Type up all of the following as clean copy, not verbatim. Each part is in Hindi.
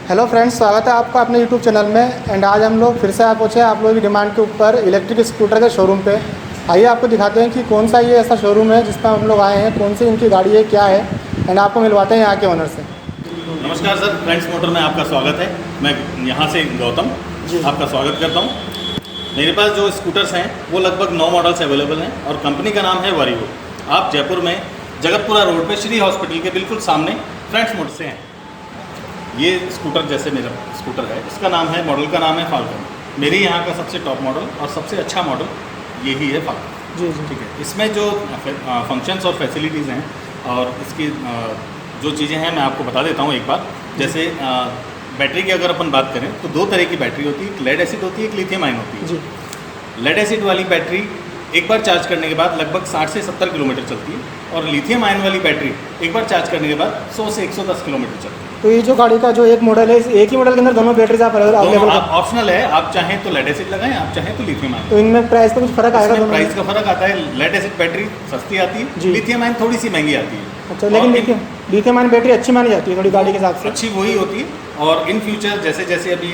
हेलो फ्रेंड्स, स्वागत है आपका अपने यूट्यूब चैनल में। एंड आज हम लोग फिर से आप पहुँचे आप लोगों की डिमांड के ऊपर इलेक्ट्रिक स्कूटर के शोरूम पे। आइए आपको दिखाते हैं कि कौन सा ये ऐसा शोरूम है जिस पर हम लोग आए हैं, कौन सी इनकी गाड़ी है, क्या है। एंड आपको मिलवाते हैं यहाँ के ओनर से। नमस्कार सर, फ्रेंड्स मोटर में आपका स्वागत है। मैं यहाँ से गौतम जी आपका स्वागत करता हूँ। मेरे पास जो स्कूटर्स हैं वो लगभग 9 मॉडल्स अवेलेबल हैं और कंपनी का नाम है वारियो। आप जयपुर में जगतपुरा रोड पे श्री हॉस्पिटल के बिल्कुल सामने फ्रेंड्स मोटर से हैं। ये स्कूटर जैसे मेरा स्कूटर है, इसका नाम है, मॉडल का नाम है फाल्कन। मेरे यहाँ का सबसे टॉप मॉडल और सबसे अच्छा मॉडल यही है फाल्कन। जी जी ठीक है। इसमें जो फंक्शंस और फैसिलिटीज़ हैं और इसकी जो चीज़ें हैं मैं आपको बता देता हूँ एक बार। जैसे बैटरी की अगर अपन बात करें तो 2 तरह की बैटरी होती है, एक लेड एसिड होती है, एक लिथियम आयन होती है। जी। लेड एसिड वाली बैटरी एक बार चार्ज करने के बाद लगभग 60 से 70 किलोमीटर चलती है और लिथियम आयन वाली बैटरी एक बार चार्ज करने के बाद 100 से 110 किलोमीटर चलती है। तो ये जो गाड़ी का जो एक मॉडल है, एक ही मॉडल के अंदर दोनों बैटरीज आप अवेलेबल आप ऑप्शनल है, आप चाहें तो लेड एसिड लगाएं, आप चाहें तो लिथियम आयन। तो इनमें प्राइस का कुछ फर्क आएगा? दोनों प्राइस का फर्क आता है। लेड एसिड बैटरी सस्ती आती है, लिथियम आयन थोड़ी सी महंगी आती है। अच्छा, लेकिन लिथियम आयन बैटरी अच्छी मानी जाती है थोड़ी गाड़ी के हिसाब से? अच्छी वही होती है। और इन फ्यूचर जैसे जैसे अभी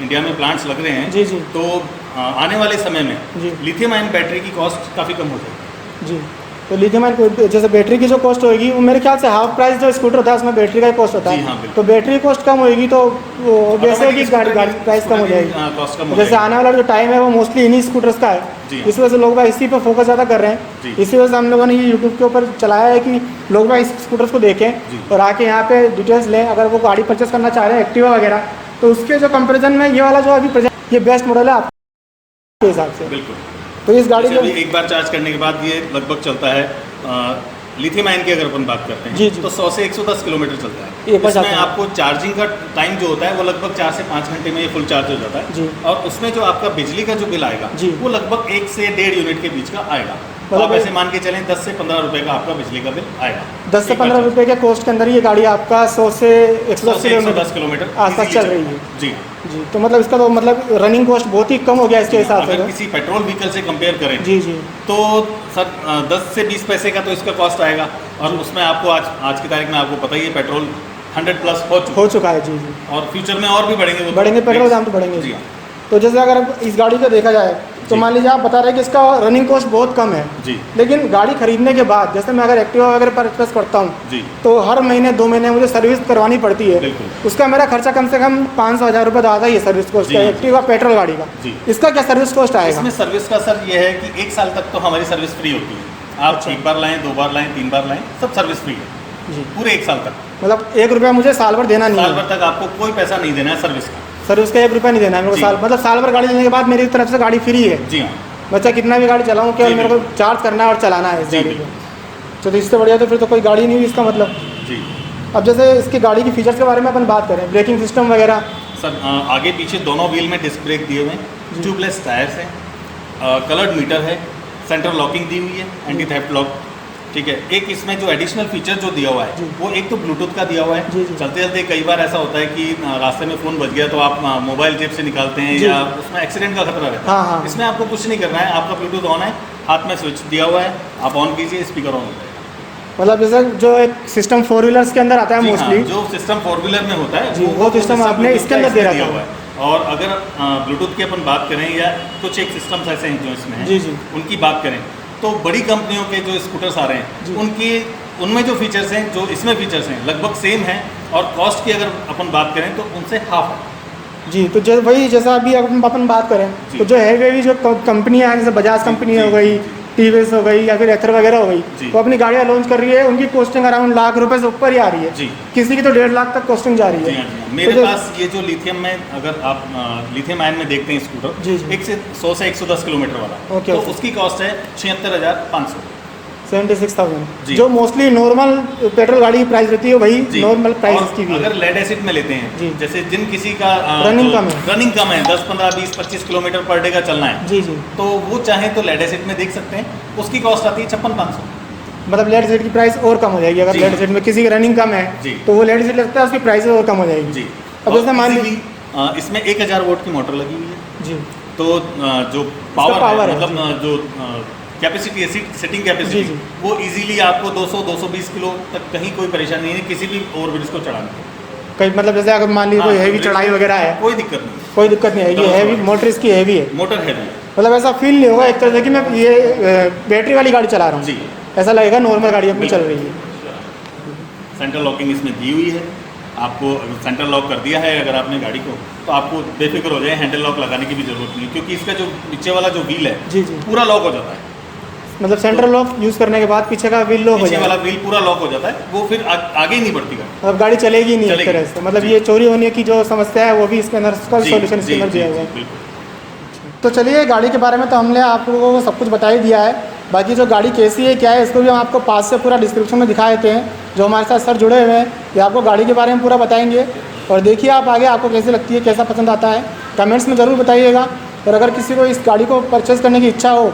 इंडिया में प्लांट्स लग रहे हैं जी जी, तो आने वाले समय में जी लिथियम आयन बैटरी की कॉस्ट काफ़ी कम हो जाएगी। जी। तो लिथियम आयन जैसे बैटरी की जो कॉस्ट होगी वो मेरे ख्याल से हाफ प्राइस जो स्कूटर होता है उसमें बैटरी का कॉस्ट होता जी हाँ, है। बिल्कुल। तो बैटरी कॉस्ट कम होगी तो वो वैसे कि गाड़ी प्राइस कम हो जाएगी। कॉस्ट कम हो जैसे जाएगी। आने वाला जो टाइम है वो मोस्टली इन्हीं स्कूटर्स का है, जी। इस वजह से लोग भाई इसी पे फोकस ज़्यादा कर रहे हैं। जी। इसी वजह से हम लोगों ने ये यूट्यूब के ऊपर चलाया है कि लोग भाई इस स्कूटर्स को देखें जी। और आके यहाँ पे डिटेल्स लें। अगर वो गाड़ी परचेस करना चाह रहे हैं एक्टिवा वगैरह, तो उसके जो कंपेरिजन में ये वाला जो अभी प्रेजेंट ये बेस्ट मॉडल है आपके हिसाब से। बिल्कुल। तो इस गाड़ी जैसे में अभी एक बार चार्ज करने के बाद ये लगभग चलता है, लिथियम आयन की अगर अपन बात करते हैं जी, जी। तो 100 से 110 किलोमीटर चलता है। एक बार इसमें जाता है। आपको चार्जिंग का टाइम जो होता है वो लगभग 4 से 5 घंटे में ये फुल चार्ज हो जाता है। जी। और उसमें जो आपका बिजली का जो बिल आएगा जी। वो लगभग 1 से 1.5 यूनिट के बीच का आएगा। तो मतलब आप ऐसे मान के चलें 10 से 15 रुपए का आपका बिजली का बिल आएगा। 10 से 15 रुपए के कॉस्ट के अंदर ये गाड़ी आपका 100 से 110 किलोमीटर आसपास चल रही है। जी जी। तो मतलब इसका तो मतलब रनिंग कॉस्ट बहुत ही कम हो गया इसके हिसाब से। अगर किसी पेट्रोल व्हीकल से कंपेयर करें जी जी, तो सर 10 से 20 पैसे का तो इसका कॉस्ट आएगा। और उसमें आपको आज की तारीख में आपको पता ही है पेट्रोल 100 प्लस हो चुका है। जी जी। और फ्यूचर में और भी बढ़ेंगे, वो बढ़ेंगे, पेट्रोल दाम तो बढ़ेंगे। जी हाँ। तो जैसे अगर इस गाड़ी को देखा जाए तो मान लीजिए आप बता रहे हैं कि इसका रनिंग कॉस्ट बहुत कम है जी। लेकिन गाड़ी खरीदने के बाद जैसे मैं अगर एक्टिवा वगैरह परचेस करता हूँ जी तो हर महीने 2 महीने मुझे सर्विस करवानी पड़ती है। बिल्कुल। उसका मेरा खर्चा कम से कम 500-1000 रुपये तो आता ही है सर्विस कॉस्ट जी का, हाँ। एक्टिवा पेट्रोल गाड़ी का। जी। इसका क्या सर्विस कॉस्ट आएगा? इसमें सर्विस का सर ये है कि 1 साल तक तो हमारी सर्विस फ्री होती है। आप अच्छा। 1 बार लाएं, 2 बार लाएं, 3 बार लाएं, सब सर्विस फ्री है जी। पूरे 1 साल तक। मतलब 1 रुपया मुझे साल भर देना नहीं साल है? भर तक आपको कोई पैसा नहीं देना है सर्विस का। सर्विस का 1 रुपया नहीं देना है मेरे को जी। साल, मतलब साल भर गाड़ी लेने के बाद मेरी तरफ से गाड़ी फ्री है? जी हाँ। बच्चा कितना भी गाड़ी चलाऊँ केवल जी, मेरे को चार्ज करना है और चलाना है इस जी, गाड़ी को। तो इससे बढ़िया तो फिर तो कोई गाड़ी नहीं हुई इसका मतलब। जी अब जैसे इसकी गाड़ी की फीचर्स के बारे में अपन बात करें, ब्रेकिंग सिस्टम वगैरह। सर आगे पीछे दोनों व्हील में डिस्क ब्रेक दिए हुए हैं, ट्यूबलेस टायर्स हैं, कलर्ड मीटर है, सेंट्रल लॉकिंग दी हुई है, एंटी थेफ्ट लॉक। ठीक है। एक इसमें जो एडिशनल फीचर जो दिया हुआ है वो एक तो ब्लूटूथ का दिया हुआ है। जी, जी। चलते चलते कई बार ऐसा होता है कि रास्ते में फ़ोन बज गया तो आप मोबाइल जेब से निकालते हैं जी। या उसमें एक्सीडेंट का खतरा रहता है। हाँ, हाँ। इसमें आपको कुछ नहीं करना है, आपका ब्लूटूथ ऑन है, हाथ में स्विच दिया हुआ है, आप ऑन कीजिए, स्पीकर ऑन हो जाएगा। मतलब जैसे जो एक सिस्टम 4 व्हीलर्स के अंदर आता है जी हाँ, मोस्टली, जो सिस्टम 4 व्हीलर में होता है जी, वो सिस्टम आपने इसके अंदर दे रखा दिया है। हुआ है। और अगर ब्लूटूथ की अपन बात करें या कुछ एक सिस्टम्स ऐसे हैं जो इसमें हैं, जी, जी। उनकी बात करें तो बड़ी कंपनियों के जो स्कूटर्स आ रहे जी। हैं उनमें जो फीचर्स हैं जो इसमें फीचर्स हैं लगभग सेम हैं और कॉस्ट की अगर अपन बात करें तो उनसे हाफ है। जी। तो वही जैसा अभी अपन बात करें जी। तो जो है जो कंपनियाँ हैं जैसे बजाज कंपनी जी, हो गई, जी। टीवीएस हो गई या फिर एथर वगैरह हो गई, जी। वो अपनी गाड़ियाँ लॉन्च कर रही है, उनकी कॉस्टिंग अराउंड लाख रुपए से ऊपर ही आ रही है। जी। किसी की तो 1.5 लाख तक कॉस्टिंग जा रही जी है। हाँ, जी हाँ। मेरे तो पास ये जो लिथियम में अगर आप लिथियम आयन में देखते हैं स्कूटर, जी, जी। 100 से 110 किलोमीटर वाला, ओके, तो ओके। उसकी कॉस्ट है 76,500। 76,000। जी। जो मोस्टली नॉर्मल पेट्रोल गाड़ी की प्राइस रहती है वही जी। नॉर्मल प्राइस और की भी है। अगर लेड एसिड में लेते हैं, जी। जैसे जिन किसी का रनिंग कम है। रनिंग कम है, 10, 15, 20, 25 किलोमीटर पर डे का चलना है, जी जी। तो वो चाहे तो लेड एसिड में देख सकते हैं, उसकी कॉस्ट आती है 56,500। मतलब लेड एसिड की प्राइस और कम हो जाएगी अगर जी। लेड एसिड में किसी की रनिंग कम है जी। तो वो लेड एसिड लगता है उसकी प्राइस और कम हो जाएगी। जी। अब जैसे मान लीजिए इसमें 1000 वोल्ट की मोटर लगी हुई है, जी तो जो पावर पावर है, है, मतलब जो कैपेसिटी है, सिटिंग कैपेसिटी, जी, जी। वो इजीली आपको 200-220 किलो तक कहीं कोई परेशानी नहीं है किसी भी ओवरब्रिज को चढ़ाने की। कहीं मतलब जैसे अगर मान लीजिए कोई हैवी चढ़ाई वगैरह है, कोई दिक्कत नहीं, कोई दिक्कत नहीं आएगी। हैवी मोटर इसकी हैवी है, मोटर हैवी है। मतलब ऐसा फील नहीं होगा एक तरह से कि मैं ये बैटरी वाली गाड़ी चला रहा हूँ जी, ऐसा लगेगा नॉर्मल गाड़ी अपनी चल रही है। सेंट्रल लॉकिंग इसमें दी हुई है। आपको सेंट्रल लॉक कर दिया है अगर आपने गाड़ी को, तो आपको बेफिक्र हो जाए, हैंडल लॉक लगाने की भी ज़रूरत नहीं है, क्योंकि इसका जो नीचे वाला जो व्हील है जी जी, पूरा लॉक हो जाता है। मतलब सेंट्रल लॉक यूज़ करने के बाद पीछे का व्हील लॉक हो पीछे जाएगा, वाला व्हील पूरा लॉक हो जाता है, वो फिर आगे ही नहीं बढ़ती गाड़ी, अब गाड़ी चलेगी नहीं एक चलेगी। तरह से। मतलब जी। ये चोरी होने की जो समस्या है वो भी इसके अंदर उसका जी, सॉल्यूशन इसके जी, अंदर जी, दिया हुआ जी, है। बिल्कुल। तो चलिए गाड़ी के बारे में तो हमने आप लोगों को सब कुछ बता ही दिया है, बाकी जो गाड़ी कैसी है क्या है इसको भी हम आपको पास से पूरा डिस्क्रिप्शन में दिखा देते हैं। जो हमारे साथ सर जुड़े हुए हैं ये आपको गाड़ी के बारे में पूरा बताएंगे, और देखिए आप आगे आपको कैसी लगती है, कैसा पसंद आता है, कमेंट्स में ज़रूर बताइएगा। और अगर किसी को इस गाड़ी को परचेज़ करने की इच्छा हो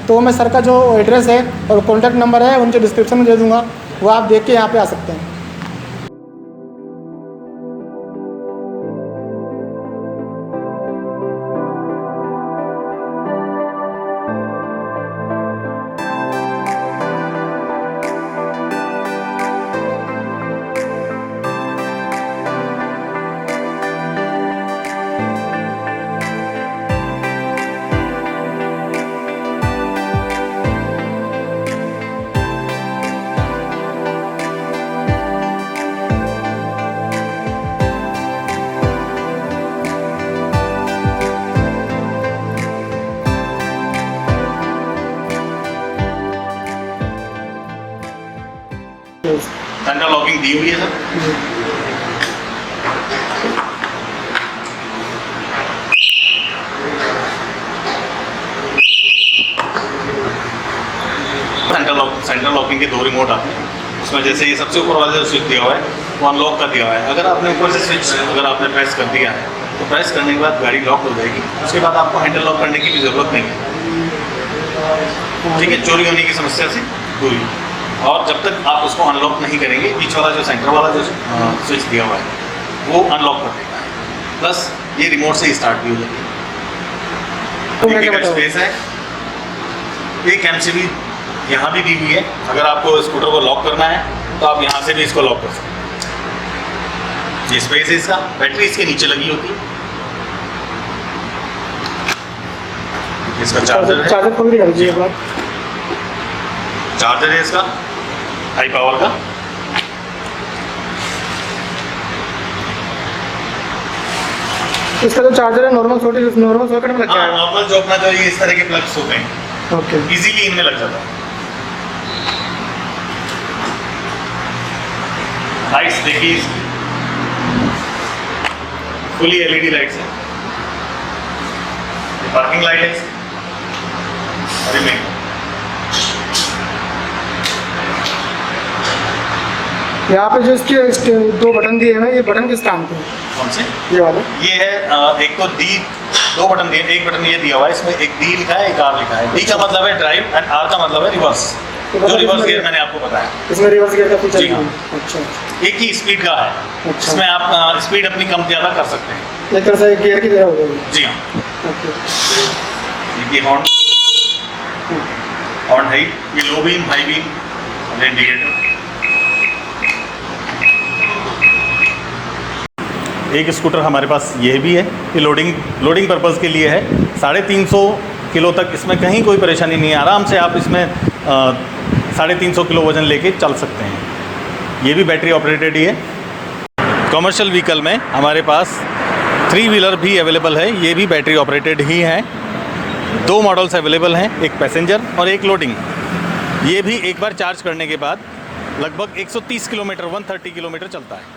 तो मैं सर का जो एड्रेस है और कॉन्टैक्ट नंबर है उनके डिस्क्रिप्शन में दे दूँगा, वो आप देख के यहाँ पे आ सकते हैं। सेंट्रल लॉकिंग दी हुई है सर। सेंट्रल लॉकिंग के 2 रिमोट आते हैं, उसमें जैसे ये सबसे ऊपर वाला जो स्विच दिया हुआ है वो अनलॉक का दिया हुआ है। अगर आपने ऊपर से स्विच अगर आपने प्रेस कर दिया है तो प्रेस करने के बाद गाड़ी लॉक हो जाएगी, उसके बाद आपको हैंडल लॉक करने की भी ज़रूरत नहीं है। ठीक है, चोरी होने की समस्या से दूरी। और जब तक आप उसको अनलॉक नहीं करेंगे, बीच वाला जो सेंटर वाला जो स्विच दिया हुआ है वो अनलॉक कर देगा, प्लस ये रिमोट से ही स्टार्ट भी हो जाएगी। स्पेस है, एक MCB यहाँ भी दी हुई है, अगर आपको स्कूटर को लॉक करना है तो आप यहाँ से भी इसको लॉक कर सकते हैं। ये स्पेस है इसका, बैटरी इसके नीचे लगी होती है। इसका चार्जर है, चार्जर खोल दिया जी एक बार। चार्जर है इसका हाई पावर का। इसका जो चार्जर है नॉर्मल सॉकेट में लग हाँ, जाएगा। नॉर्मल जो अपना जो ये इस तरह के प्लग्स होते हैं ओके, इजीली इनमें लग जाता है। लाइट्स देखिए, फुली LED लाइट्स है, पार्किंग लाइट है और ये यहाँ पे जो इसके 2 बटन दिए हैं ना, ये बटन किस काम के हैं? कौन से? ये वाले ये है एक तो डी 2 बटन दिए, एक बटन ये दिया हुआ है, इसमें एक डी लिखा है, एक आर लिखा है। डी का मतलब है ड्राइव एंड आर का मतलब है रिवर्स, जो रिवर्स गियर मैंने आपको बताया। इसमें रिवर्स गियर का फीचर जी हाँ। है। अच्छा, एक ही स्पीड का है, अच्छा। इसमें आप स्पीड अपनी कम ज़्यादा कर सकते हैं। एक तरह से गियर की तरह हो जाएगी। जी हाँ। ओके, ये हॉर्न है, ये low beam, high beam, indicator. एक स्कूटर हमारे पास ये भी है, ये लोडिंग पर्पज़ के लिए है। 350 किलो तक इसमें कहीं कोई परेशानी नहीं है, आराम से आप इसमें 350 किलो वज़न लेके चल सकते हैं। ये भी बैटरी ऑपरेटेड ही है। कमर्शियल व्हीकल में हमारे पास 3 व्हीलर भी अवेलेबल है, ये भी बैटरी ऑपरेटेड ही हैं। 2 मॉडल्स अवेलेबल हैं, एक पैसेंजर और एक लोडिंग। ये भी एक बार चार्ज करने के बाद लगभग 130 किलोमीटर 130 किलोमीटर चलता है।